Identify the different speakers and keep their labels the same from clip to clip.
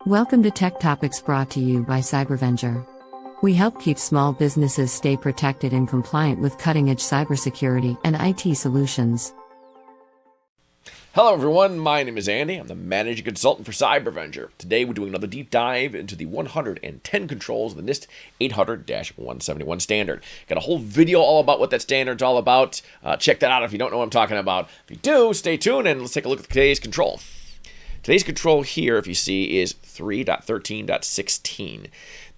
Speaker 1: Welcome to Tech Topics brought to you by Cybervenger. We help keep small businesses stay protected and compliant with cutting-edge cybersecurity and IT solutions.
Speaker 2: Hello everyone, my name is Andy. I'm the Managing Consultant for Cybervenger. Today we're doing another deep dive into the 110 controls of the NIST 800-171 standard. Got a whole video all about what that standard's all about. Check that out if you don't know what I'm talking about. If you do, stay tuned and let's take a look at today's control. Today's control here, if you see, is 3.13.16.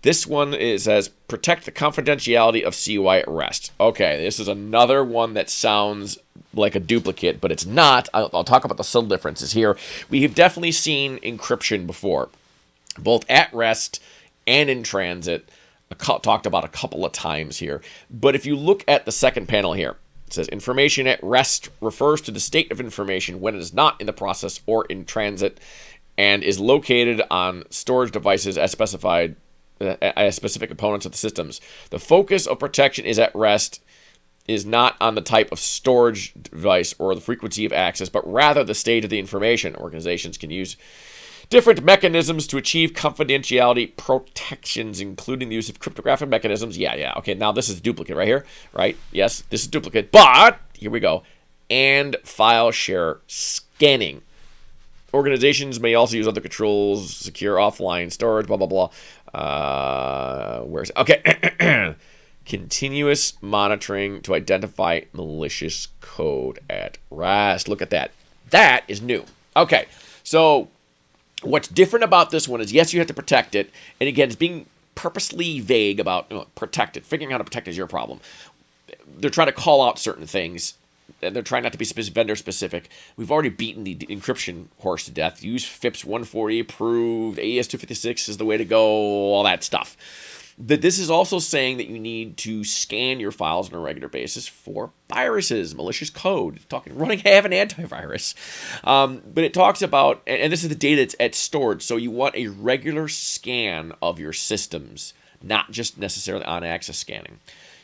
Speaker 2: This one says, protect the confidentiality of CUI at rest. Okay, this is another one that sounds like a duplicate, but it's not. I'll talk about the subtle differences here. We have definitely seen encryption before, both at rest and in transit. Talked about a couple of times here. But if you look at the second panel here, it says information at rest refers to the state of information when it is not in the process or in transit and is located on storage devices as specified as specific components of the systems. The focus of protection is at rest is not on the type of storage device or the frequency of access, but rather the state of the information. Organizations can use different mechanisms to achieve confidentiality protections, including the use of cryptographic mechanisms. Yeah. Okay, now this is duplicate right here, right? Yes, this is duplicate, but here we go. And file share scanning. Organizations may also use other controls, secure offline storage, blah, blah, blah. Where is it? Okay. Continuous monitoring to identify malicious code at rest. Look at that. That is new. Okay, so what's different about this one is, yes, you have to protect it. And again, it's being purposely vague about protect it. Figuring out how to protect is your problem. They're trying to call out certain things. And they're trying not to be vendor specific. We've already beaten the encryption horse to death. Use FIPS 140 approved. AES 256 is the way to go. All that stuff. But this is also saying that you need to scan your files on a regular basis for viruses, malicious code. It's talking have an antivirus. But it talks about, and this is the data that's stored. So you want a regular scan of your systems, not just necessarily on-access scanning.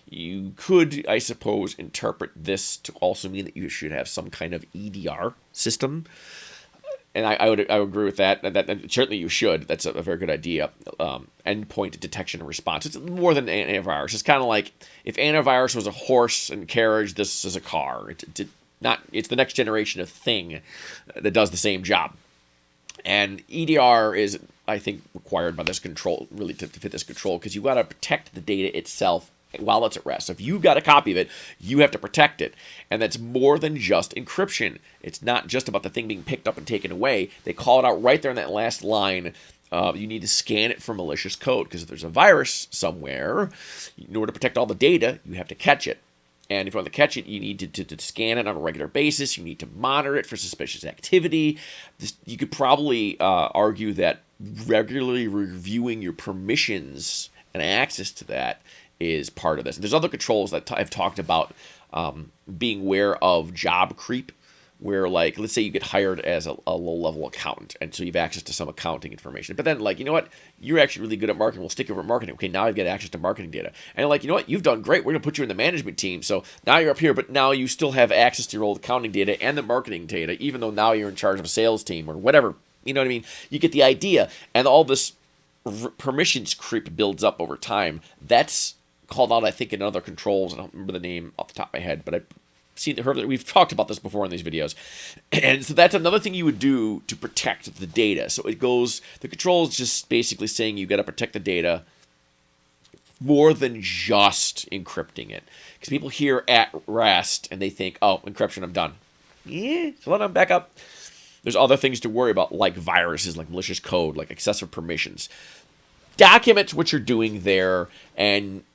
Speaker 2: You could, I suppose, interpret this to also mean that you should have some kind of EDR system. And I would agree with that. And certainly you should. That's a very good idea. Endpoint detection and response. It's more than antivirus. It's kind of like if antivirus was a horse and carriage, this is a car. It's the next generation of thing that does the same job. And EDR is, I think, required by this control, really to fit this control, because you've got to protect the data itself while it's at rest. So if you've got a copy of it, you have to protect it. And that's more than just encryption. It's not just about the thing being picked up and taken away. They call it out right there in that last line. You need to scan it for malicious code, because if there's a virus somewhere, in order to protect all the data, you have to catch it. And if you want to catch it, you need to scan it on a regular basis. You need to monitor it for suspicious activity. You could probably argue that regularly reviewing your permissions and access to that is part of this. And there's other controls that I've talked about being aware of job creep, where, like, let's say you get hired as a low-level accountant, and so you have access to some accounting information. But then, like, you know what? You're actually really good at marketing. We'll stick you over at marketing. Okay, now I've got access to marketing data. And, like, you know what? You've done great. We're going to put you in the management team. So now you're up here, but now you still have access to your old accounting data and the marketing data, even though now you're in charge of a sales team or whatever. You know what I mean? You get the idea. And all this permissions creep builds up over time. That's called out, I think, in other controls. I don't remember the name off the top of my head, but I've heard that we've talked about this before in these videos. And so that's another thing you would do to protect the data. So it goes, the control is just basically saying you got to protect the data more than just encrypting it. Because people hear at rest and they think, oh, encryption, I'm done. Yeah, so let them back up. There's other things to worry about, like viruses, like malicious code, like excessive permissions. Document what you're doing there, and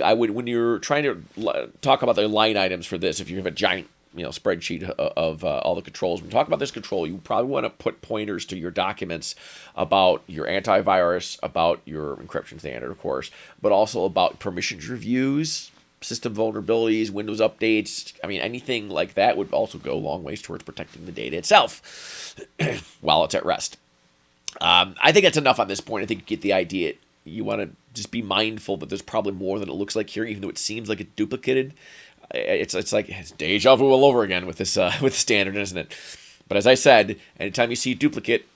Speaker 2: I would, when you're trying to talk about the line items for this, if you have a giant spreadsheet of all the controls, when you talk about this control, you probably want to put pointers to your documents about your antivirus, about your encryption standard, of course, but also about permissions reviews, system vulnerabilities, Windows updates. I mean, anything like that would also go a long ways towards protecting the data itself while it's at rest. I think that's enough on this point. I think you get the idea. You want to just be mindful that there's probably more than it looks like here, even though it seems like it's duplicated. It's like it's deja vu all over again with this with the standard, isn't it? But as I said, anytime you see duplicate,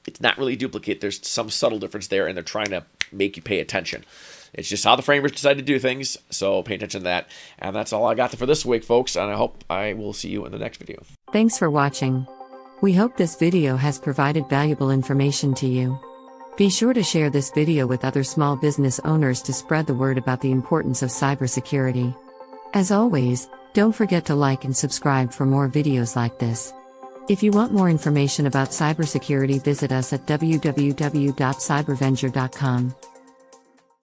Speaker 2: it's not really a duplicate. There's some subtle difference there, and they're trying to make you pay attention. It's just how the framers decide to do things, so pay attention to that. And that's all I got for this week, folks, and I hope I will see you in the next video.
Speaker 1: Thanks for watching. We hope this video has provided valuable information to you. Be sure to share this video with other small business owners to spread the word about the importance of cybersecurity. As always, don't forget to like and subscribe for more videos like this. If you want more information about cybersecurity, visit us at www.cybervenger.com.